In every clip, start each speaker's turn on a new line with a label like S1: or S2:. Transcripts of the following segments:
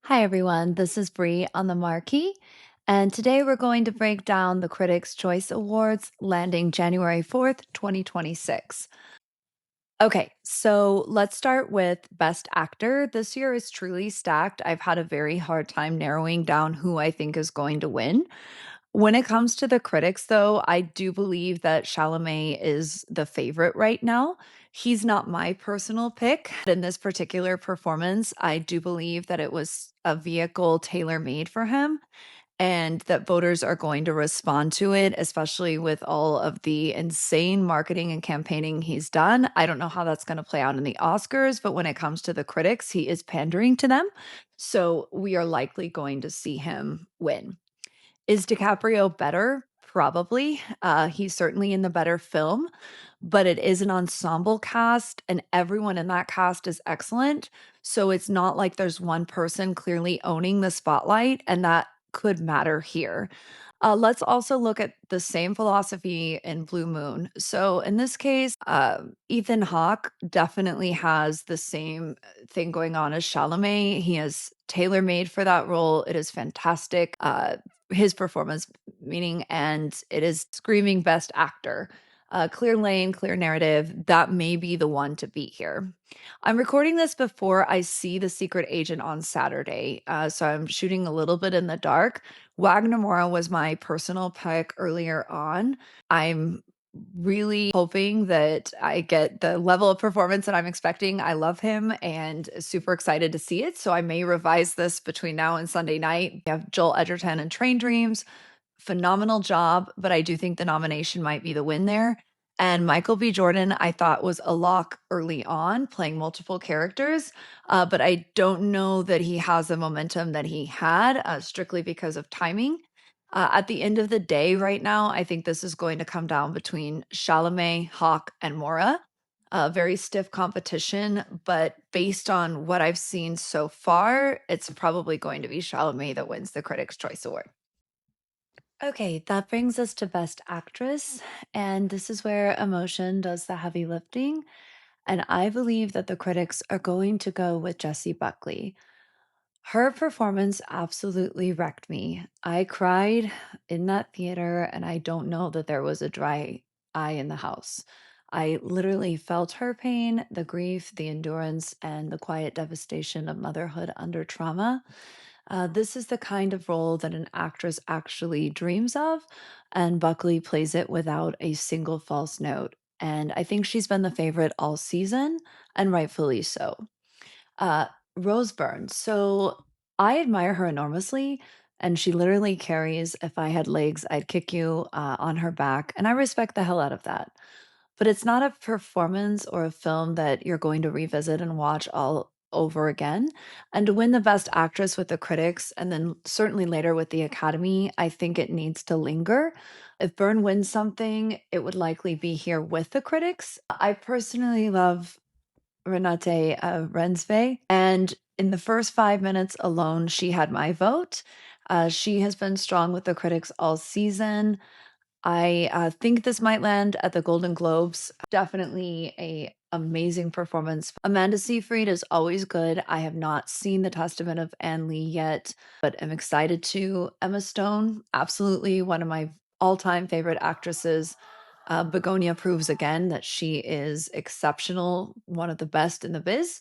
S1: Hi, everyone. This is Bree on the Marquee, and today we're going to break down the Critics' Choice Awards landing January 4th, 2026. Okay, so let's start with Best Actor. This year is truly stacked. I've had a very hard time narrowing down who I think is going to win. When it comes to the critics, though, I do believe that Chalamet is the favorite right now. He's not my personal pick. In this particular performance, I do believe that it was a vehicle tailor made for him and that voters are going to respond to it, especially with all of the insane marketing and campaigning he's done. I don't know how that's going to play out in the Oscars, but when it comes to the critics, he is pandering to them. So we are likely going to see him win. Is DiCaprio better? Probably. He's certainly in the better film, but it is an ensemble cast, and everyone in that cast is excellent. So it's not like there's one person clearly owning the spotlight, and that could matter here. Let's also look at the same philosophy in Blue Moon. So in this case, Ethan Hawke definitely has the same thing going on as Chalamet. He is tailor made for that role. It is fantastic. His performance, meaning, and it is screaming best actor. Clear lane, clear narrative. That may be the one to beat here. I'm recording this before I see The Secret Agent on Saturday, so I'm shooting a little bit in the dark. Wagner Moura was my personal pick earlier on. I'm really hoping that I get the level of performance that I'm expecting. I love him and super excited to see it. So I may revise this between now and Sunday night. We have Joel Edgerton and Train Dreams. Phenomenal job, but I do think the nomination might be the win there. And Michael B. Jordan, I thought was a lock early on, playing multiple characters, but I don't know that he has the momentum that he had, strictly because of timing. At the end of the day, right now, I think this is going to come down between Chalamet, Hawk, and Mora. Very stiff competition, but based on what I've seen so far, it's probably going to be Chalamet that wins the Critics' Choice Award. Okay, that brings us to Best Actress, and this is where emotion does the heavy lifting. And I believe that the critics are going to go with Jessie Buckley. Her performance absolutely wrecked me. I cried in that theater, and I don't know that there was a dry eye in the house. I literally felt her pain, the grief, the endurance, and the quiet devastation of motherhood under trauma. This is the kind of role that an actress actually dreams of, and Buckley plays it without a single false note. And I think she's been the favorite all season, and rightfully so. Uh, Rose Byrne. So I admire her enormously, and she literally carries, if I had legs, I'd kick you on her back. And I respect the hell out of that. But it's not a performance or a film that you're going to revisit and watch all over again. And to win the Best Actress with the critics and then certainly later with the Academy, I think it needs to linger. If Byrne wins something, it would likely be here with the critics. I personally love Renate Rensve, and in the first 5 minutes alone, she had my vote. She has been strong with the critics all season. I think this might land at the Golden Globes. Definitely a amazing performance. Amanda Seyfried is always good. I have not seen The Testament of Anne Lee yet, but am excited to. Emma Stone, absolutely one of my all-time favorite actresses. Begonia proves again that she is exceptional, one of the best in the biz.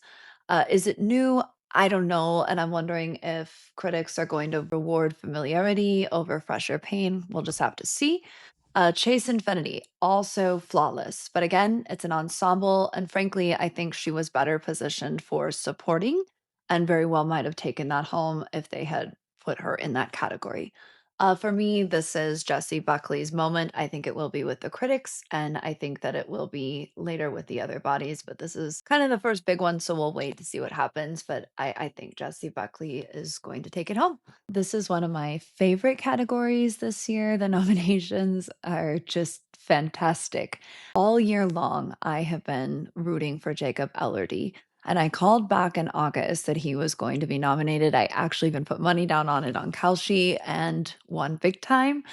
S1: Is it new? I don't know. And I'm wondering if critics are going to reward familiarity over fresher pain. We'll just have to see. Chase Infinity, also flawless. But again, it's an ensemble. And frankly, I think she was better positioned for supporting and very well might have taken that home if they had put her in that category. For me, this is Jessie Buckley's moment. I think it will be with the critics, and I think that it will be later with the other bodies. But this is kind of the first big one, so we'll wait to see what happens. But I think Jessie Buckley is going to take it home. This is one of my favorite categories this year. The nominations are just fantastic. All year long, I have been rooting for Jacob Elordi. And I called back in August that he was going to be nominated. I actually even put money down on it on Kalshi and won big time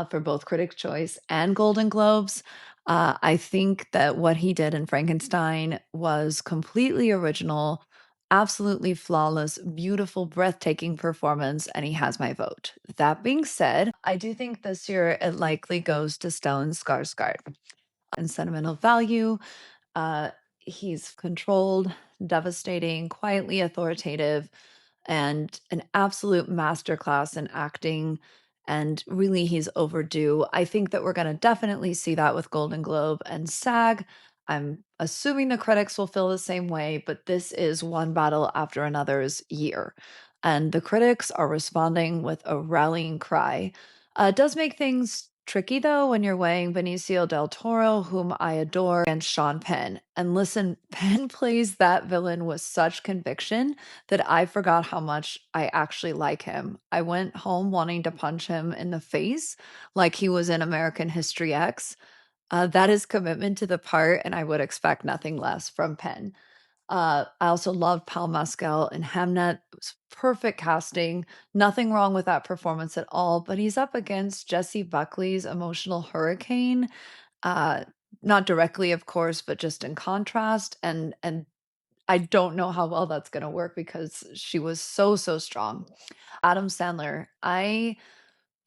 S1: for both Critics' Choice and Golden Globes. I think that what he did in Frankenstein was completely original, Absolutely flawless, beautiful, breathtaking performance, and he has my vote. That being said, I do think this year it likely goes to Stellan Skarsgård. In sentimental value, uh, he's controlled, devastating, quietly authoritative, and an absolute masterclass in acting. And really, he's overdue. I think that we're going to definitely see that with Golden Globe and SAG. I'm assuming the critics will feel the same way, but this is one battle after another's year. And the critics are responding with a rallying cry. It does make things tricky though when you're weighing Benicio del Toro, whom I adore, and Sean Penn. And listen, Penn plays that villain with such conviction that I forgot how much I actually like him. I went home wanting to punch him in the face like he was in American History X. That is commitment to the part, and I would expect nothing less from Penn. I also loved Paul Mescal in Hamnet. It was perfect casting. Nothing wrong with that performance at all. But he's up against Jesse Buckley's emotional hurricane. Uh, Not directly, of course, but just in contrast. And I don't know how well that's going to work because she was so strong. Adam Sandler. I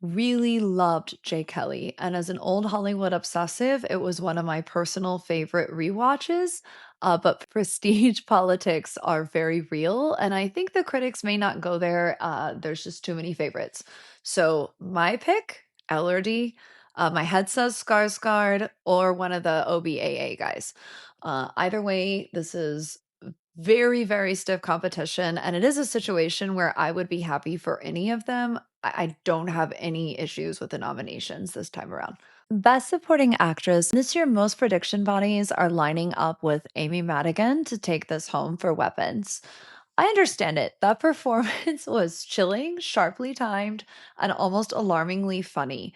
S1: really loved Jay Kelly, and as an old Hollywood obsessive, it was one of my personal favorite rewatches. But prestige politics are very real, and I think the critics may not go there. There's just too many favorites. So my pick, Ellerdy. My head says Skarsgård or one of the OBAA guys. Either way, this is very stiff competition, and it is a situation where I would be happy for any of them. I don't have any issues with the nominations this time around. Best Supporting Actress. This year, most prediction bodies are lining up with Amy Madigan to take this home for Weapons. I understand it. That performance was chilling, sharply timed, and almost alarmingly funny.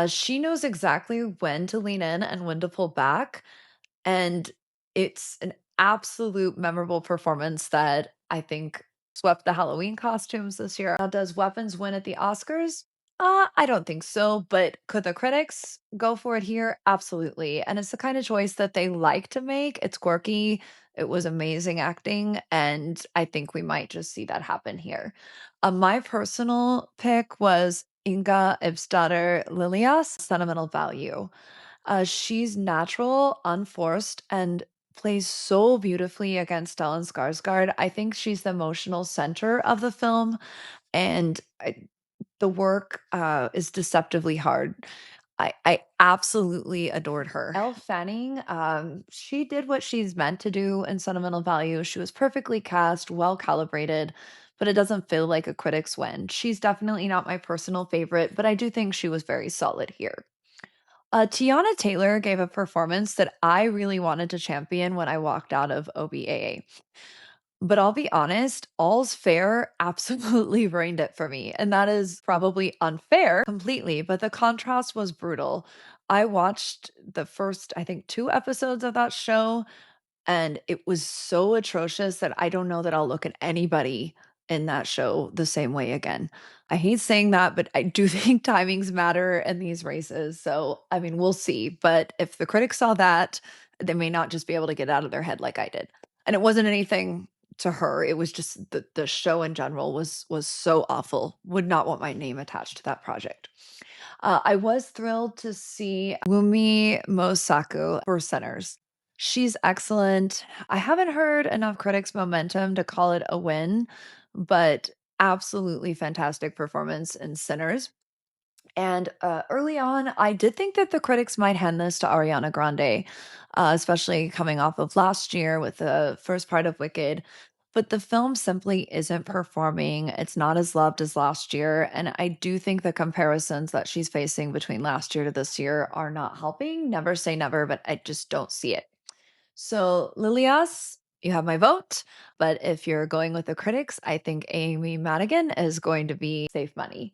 S1: She knows exactly when to lean in and when to pull back, and it's an absolute memorable performance that I think swept the Halloween costumes this year. Now, does Weapons win at the Oscars? I don't think so, but could the critics go for it here? Absolutely. And it's the kind of choice that they like to make. It's quirky. It was amazing acting, and I think we might just see that happen here. My personal pick was Inga Ibsdottir Lilias, Sentimental Value. She's natural, unforced, and plays so beautifully against Stellan Skarsgård. I think she's the emotional center of the film, and the work is deceptively hard. I absolutely adored her. Elle Fanning, she did what she's meant to do in Sentimental Value. She was perfectly cast, well calibrated, but it doesn't feel like a critic's win. She's definitely not my personal favorite, but I do think she was very solid here. Tiana Taylor gave a performance that I really wanted to champion when I walked out of OBAA. But I'll be honest, All's Fair absolutely ruined it for me. And that is probably unfair completely, but the contrast was brutal. I watched the first, I think, two episodes of that show, and it was so atrocious that I don't know that I'll look at anybody in that show the same way again. I hate saying that, but I do think timings matter in these races. So, I mean, we'll see. But if the critics saw that, they may not just be able to get out of their head like I did. And it wasn't anything to her. It was just the show in general was so awful. Would not want my name attached to that project. I was thrilled to see Wumi Mosaku for Sinners. She's excellent. I haven't heard enough critics' momentum to call it a win, but absolutely fantastic performance in Sinners. And early on, I did think that the critics might hand this to Ariana Grande, especially coming off of last year with the first part of Wicked. But the film simply isn't performing. It's not as loved as last year. And I do think the comparisons that she's facing between last year to this year are not helping. Never say never, but I just don't see it. So, Lilias, you have my vote. But if you're going with the critics, I think Amy Madigan is going to be safe money.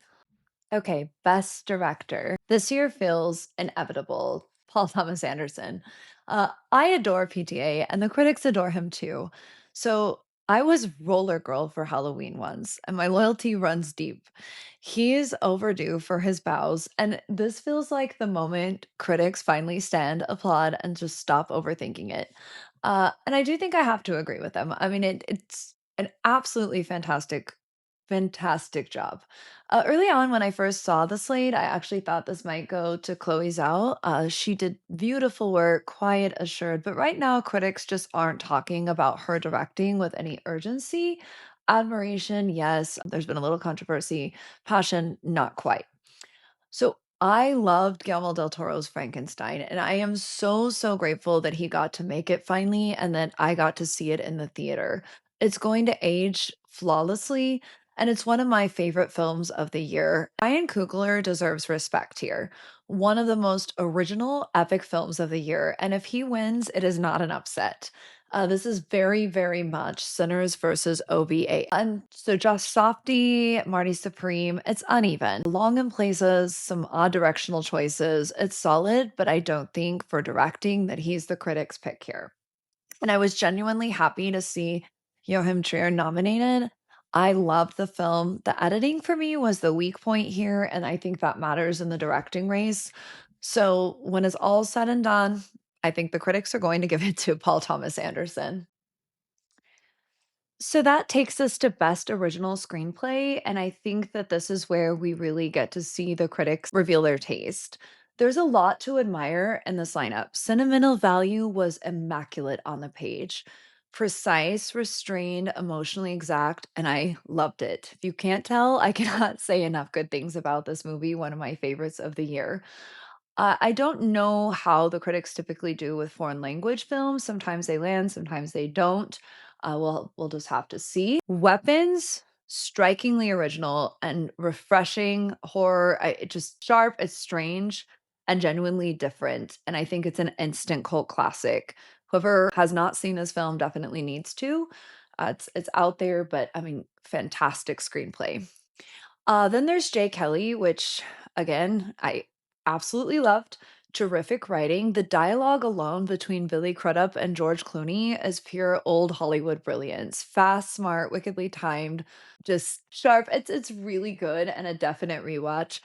S1: Okay, best director. This year feels inevitable. Paul Thomas Anderson. I adore PTA, and the critics adore him too. So I was roller girl for Halloween once, and my loyalty runs deep. He is overdue for his bows, and this feels like the moment critics finally stand, applaud, and just stop overthinking it. And I do think I have to agree with them. I mean, it's an absolutely fantastic job. Early on, when I first saw the slate, I actually thought this might go to Chloe Zhao. She did beautiful work, quiet, assured. But right now, critics just aren't talking about her directing with any urgency. Admiration, yes. There's been a little controversy. Passion, not quite. So I loved Guillermo del Toro's Frankenstein, and I am so, so grateful that he got to make it finally and that I got to see it in the theater. It's going to age flawlessly, and it's one of my favorite films of the year. Ryan Coogler deserves respect here. One of the most original, epic films of the year. And if he wins, it is not an upset. This is very, very much Sinners versus OVA. And so Josh Softy, Marty Supreme, it's uneven. Long in places, some odd directional choices. It's solid, but I don't think for directing that he's the critic's pick here. And I was genuinely happy to see Joachim Trier nominated. I loved the film. The editing for me was the weak point here, and I think that matters in the directing race. So when it's all said and done, I think the critics are going to give it to Paul Thomas Anderson. So that takes us to best original screenplay, and I think that this is where we really get to see the critics reveal their taste. There's a lot to admire in this lineup. Sentimental value was immaculate on the page. Precise, restrained, emotionally exact, and I loved it. If you can't tell, I cannot say enough good things about this movie, one of my favorites of the year. I don't know how the critics typically do with foreign language films. Sometimes they land, sometimes they don't. We'll just have to see. Weapons, strikingly original and refreshing horror. It just sharp, it's strange, and genuinely different. And I think it's an instant cult classic. Whoever has not seen this film definitely needs to. It's out there, but I mean, fantastic screenplay. Then there's Jay Kelly, which again, I absolutely loved. Terrific writing. The dialogue alone between Billy Crudup and George Clooney is pure old Hollywood brilliance. Fast, smart, wickedly timed, just sharp. It's really good and a definite rewatch.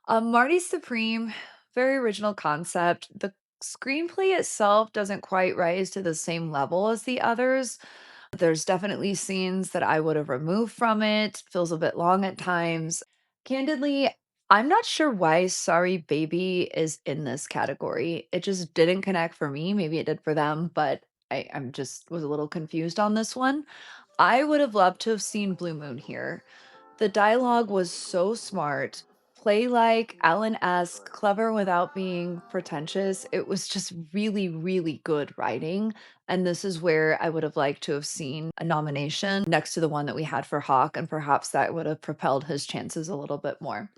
S1: Marty Supreme, very original concept. The screenplay itself doesn't quite rise to the same level as the others. There's definitely scenes that I would have removed from it. Feels a bit long at times. Candidly, I'm not sure why Sorry Baby is in this category. It just didn't connect for me. Maybe it did for them, but I'm just was a little confused on this one. I would have loved to have seen Blue Moon here. The dialogue was so smart, play-like, Allen-esque, clever without being pretentious. It was just really, really good writing, and this is where I would have liked to have seen a nomination next to the one that we had for Hawk, and perhaps that would have propelled his chances a little bit more.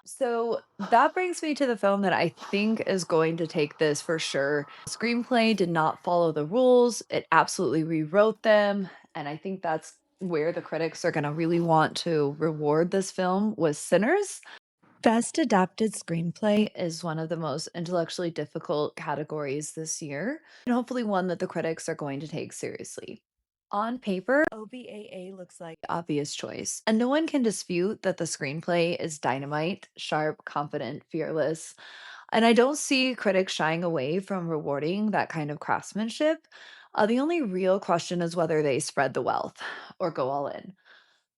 S1: So that brings me to the film that I think is going to take this for sure. Screenplay did not follow the rules, it absolutely rewrote them. And I think that's where the critics are going to really want to reward this film was Sinners. Best adapted screenplay is one of the most intellectually difficult categories this year, and hopefully one that the critics are going to take seriously. On paper, OBAA looks like the obvious choice, and no one can dispute that the screenplay is dynamite, sharp, confident, fearless. And I don't see critics shying away from rewarding that kind of craftsmanship. The only real question is whether they spread the wealth or go all in.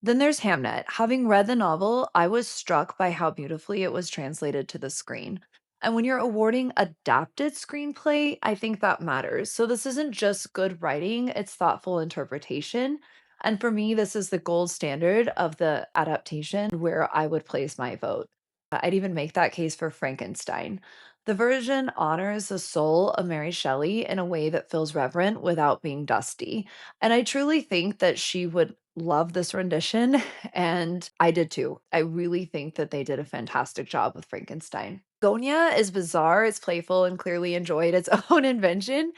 S1: Then there's Hamnet. Having read the novel, I was struck by how beautifully it was translated to the screen. And when you're awarding adapted screenplay, I think that matters. So this isn't just good writing, it's thoughtful interpretation. And for me, this is the gold standard of the adaptation where I would place my vote. I'd even make that case for Frankenstein. The version honors the soul of Mary Shelley in a way that feels reverent without being dusty. And I truly think that she would love this rendition, and I did too. I really think that they did a fantastic job with Frankenstein. Bugonia is bizarre, it's playful, and clearly enjoyed its own invention.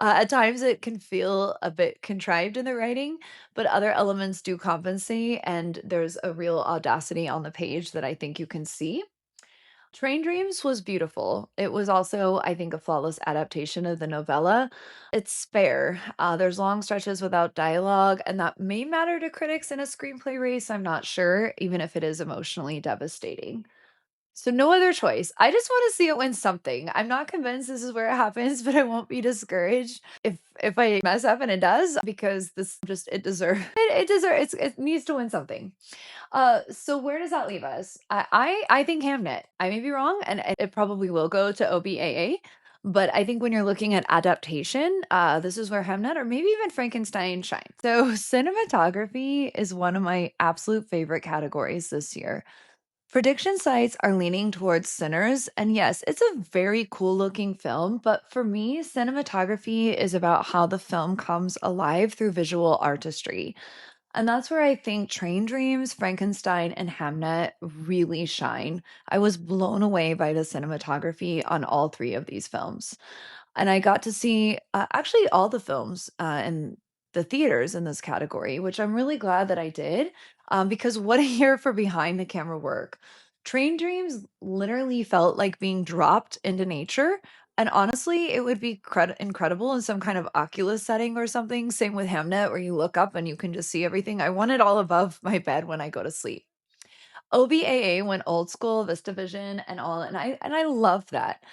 S1: At times, it can feel a bit contrived in the writing, but other elements do compensate, and there's a real audacity on the page that I think you can see. Train Dreams was beautiful. It was also, I think, a flawless adaptation of the novella. It's spare. There's long stretches without dialogue, and that may matter to critics in a screenplay race. I'm not sure, even if it is emotionally devastating. So no other choice. I just want to see it win something. I'm not convinced this is where it happens, but I won't be discouraged if I mess up and it does because this just it deserves it deserves it needs to win something. So where does that leave us? I think Hamnet. I may be wrong, and it probably will go to OBAA. But I think when you're looking at adaptation, this is where Hamnet or maybe even Frankenstein shine. So cinematography is one of my absolute favorite categories this year. Prediction sites are leaning towards Sinners, and yes, it's a very cool looking film, but for me, cinematography is about how the film comes alive through visual artistry. And that's where I think Train Dreams, Frankenstein, and Hamnet really shine. I was blown away by the cinematography on all three of these films. And I got to see actually all the films in the theaters in this category, which I'm really glad that I did because what a year for behind the camera work. Train Dreams literally felt like being dropped into nature. And honestly, it would be incredible in some kind of Oculus setting or something. Same with Hamnet, where you look up and you can just see everything. I want it all above my bed when I go to sleep. OBAA went old school, VistaVision, and all, and I love that.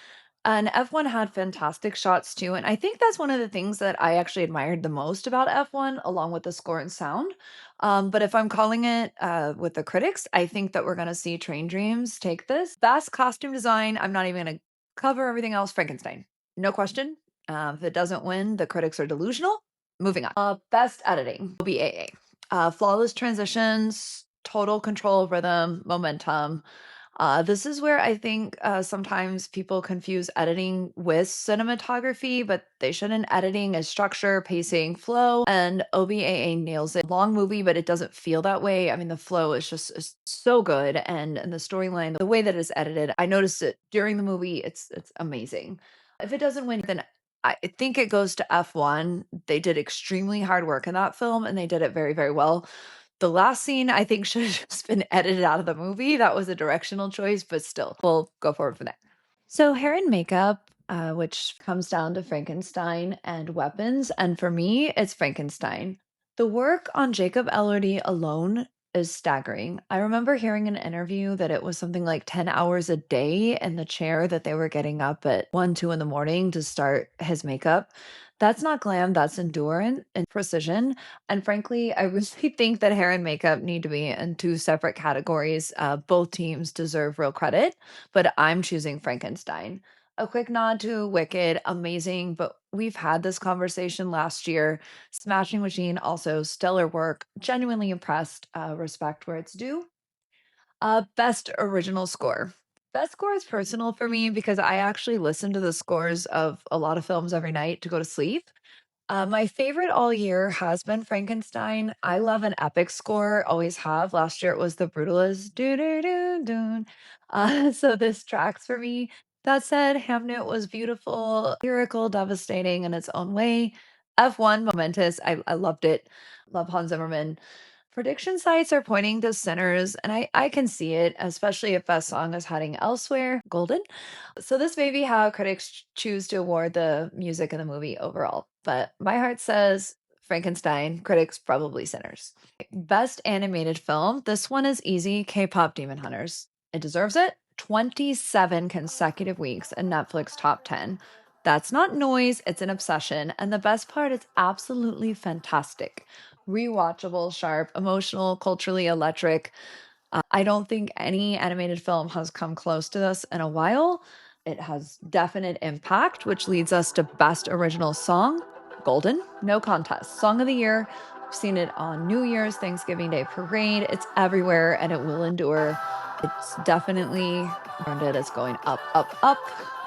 S1: And F1 had fantastic shots too, and I think that's one of the things that I actually admired the most about F1, along with the score and sound. But if I'm calling it with the critics, I think that we're going to see Train Dreams take this. Best costume design, I'm not even going to cover everything else. Frankenstein, no question. If it doesn't win, the critics are delusional. Moving on. Best editing, OBAA. Flawless transitions, total control of rhythm, momentum. This is where I think sometimes people confuse editing with cinematography, but they shouldn't. Editing is structure, pacing, flow, and OBAA nails it. Long movie, but it doesn't feel that way. I mean, the flow is just is so good, and the storyline, the way that it's edited, I noticed it during the movie. It's amazing. If it doesn't win, then I think it goes to F1. They did extremely hard work in that film, and they did it very, very well. The last scene, I think, should have just been edited out of the movie. That was a directional choice, but still, we'll go forward from that. So, hair and makeup, which comes down to Frankenstein and weapons. And for me, it's Frankenstein. The work on Jacob Elordi alone is staggering. I remember hearing in an interview that it was something like 10 hours a day in the chair that they were getting up at 1, 2 in the morning to start his makeup. That's not glam, that's endurance and precision. And frankly, I really think that hair and makeup need to be in two separate categories. Both teams deserve real credit, but I'm choosing Frankenstein. A quick nod to Wicked, amazing, but we've had this conversation last year. Smashing Machine, also stellar work, genuinely impressed, respect where it's due. Best original score. Best score is personal for me because I actually listen to the scores of a lot of films every night to go to sleep. My favorite all year has been Frankenstein. I love an epic score, always have. Last year it was the Brutalist. Do do do do. So this tracks for me. That said, Hamnet was beautiful, lyrical, devastating in its own way. F1 momentous. I loved it. Love Hans Zimmerman. Prediction sites are pointing to Sinners, and I can see it, especially if Best Song is heading elsewhere. Golden. So this may be how critics choose to award the music in the movie overall. But my heart says Frankenstein, critics probably Sinners. Best animated film. This one is easy. K-pop Demon Hunters. It deserves it. 27 consecutive weeks in Netflix top 10. That's not noise, it's an obsession. And the best part, it's absolutely fantastic. Rewatchable, sharp, emotional, culturally electric. I don't think any animated film has come close to this in a while. It has definite impact, which leads us to Best Original Song. Golden, no contest. Song of the Year. I've seen it on New Year's, Thanksgiving Day Parade. It's everywhere and it will endure. It's definitely earned it. It's going up, up, up.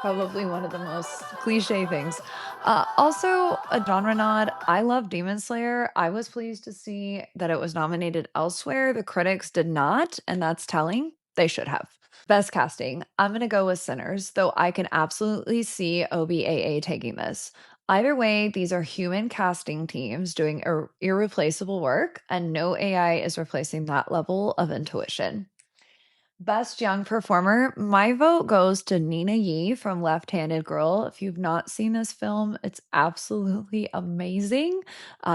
S1: Probably one of the most cliche things. Also, a genre nod. I love Demon Slayer. I was pleased to see that it was nominated elsewhere. The critics did not, and that's telling. They should have. Best casting. I'm going to go with Sinners, though I can absolutely see OBAA taking this. Either way, these are human casting teams doing irreplaceable work, and no AI is replacing that level of intuition. Best young performer, my vote goes to Nina Yi from Left Handed Girl. If you've not seen this film, it's absolutely amazing.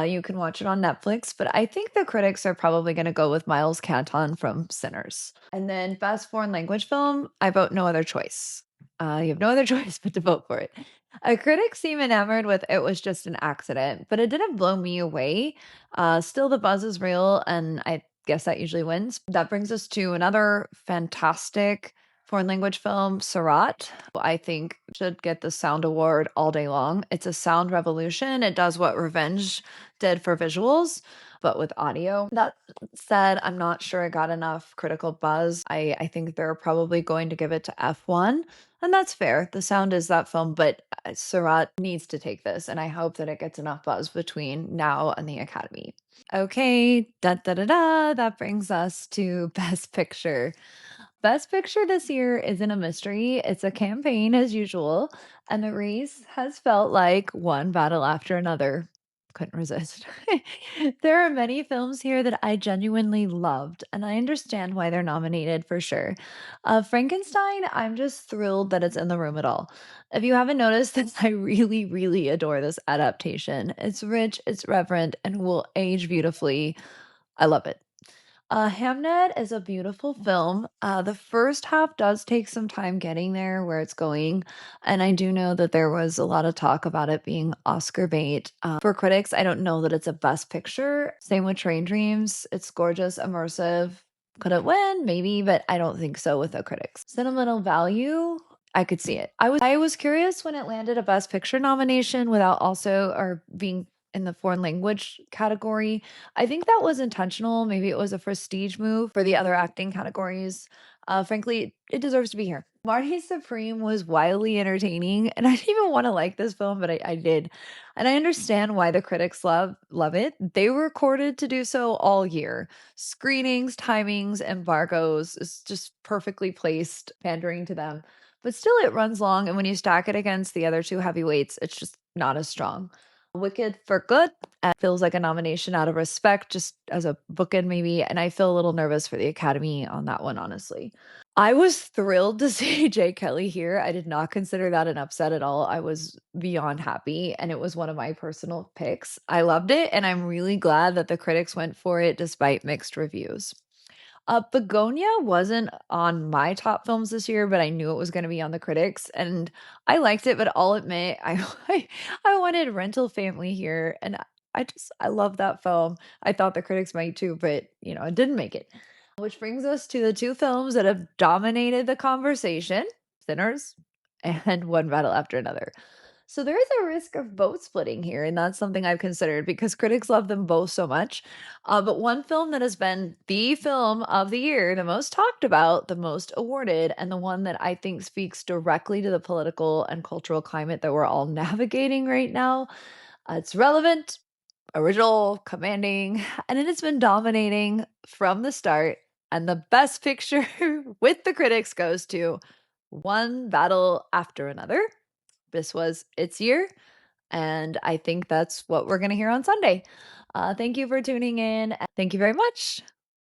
S1: You can watch it on Netflix, but I think the critics are probably going to go with Miles Canton from Sinners. And then best foreign language film, I vote no other choice. You have no other choice but to vote for it. Critics seem enamored with It Was Just an Accident, but it didn't blow me away. Still, the buzz is real, and I guess that usually wins. That brings us to another fantastic foreign language film, Sirat. I think should get the sound award all day long. It's a sound revolution. It does what Revenge did for visuals, but with audio. That said, I'm not sure it got enough critical buzz. I think they're probably going to give it to F1, and that's fair. The sound is that film, but Surat needs to take this, and I hope that it gets enough buzz between now and the Academy. Okay, da da da da. That brings us to Best Picture. Best Picture this year isn't a mystery. It's a campaign as usual, and the race has felt like one battle after another. Couldn't resist. There are many films here that I genuinely loved, and I understand why they're nominated for sure. Frankenstein, I'm just thrilled that it's in the room at all. If you haven't noticed, then I really, really adore this adaptation. It's rich, it's reverent, and will age beautifully. I love it. Hamnet is a beautiful film. The first half does take some time getting there where it's going. And I do know that there was a lot of talk about it being Oscar bait. For critics, I don't know that it's a best picture. Same with Train Dreams. It's gorgeous, immersive. Could it win? Maybe, but I don't think so with the critics. Sentimental value, I could see it. I was curious when it landed a best picture nomination without also or being in the foreign language category. I think that was intentional. Maybe it was a prestige move for the other acting categories. Frankly, it deserves to be here. Marty Supreme was wildly entertaining, and I didn't even want to like this film, but I did. And I understand why the critics love it. They were courted to do so all year. Screenings, timings, embargoes is just perfectly placed, pandering to them. But still, it runs long, and when you stack it against the other two heavyweights, it's just not as strong. Wicked for Good feels like a nomination out of respect, just as a bookend maybe. And I feel a little nervous for the Academy on that one, honestly. I was thrilled to see Jay Kelly here. I did not consider that an upset at all. I was beyond happy, and it was one of my personal picks. I loved it, and I'm really glad that the critics went for it despite mixed reviews. Begonia wasn't on my top films this year, but I knew it was going to be on the critics, and I liked it. But I'll admit, I wanted Rental Family here, and I love that film. I thought the critics might too, but it didn't make it. Which brings us to the two films that have dominated the conversation: Sinners and One Battle After Another. So there is a risk of vote splitting here, and that's something I've considered because critics love them both so much. But one film that has been the film of the year, the most talked about, the most awarded, and the one that I think speaks directly to the political and cultural climate that we're all navigating right now. It's relevant, original, commanding, and it has been dominating from the start. And the best picture with the critics goes to One Battle After Another. This was its year, and I think that's what we're going to hear on Sunday. Thank you for tuning in. Thank you very much.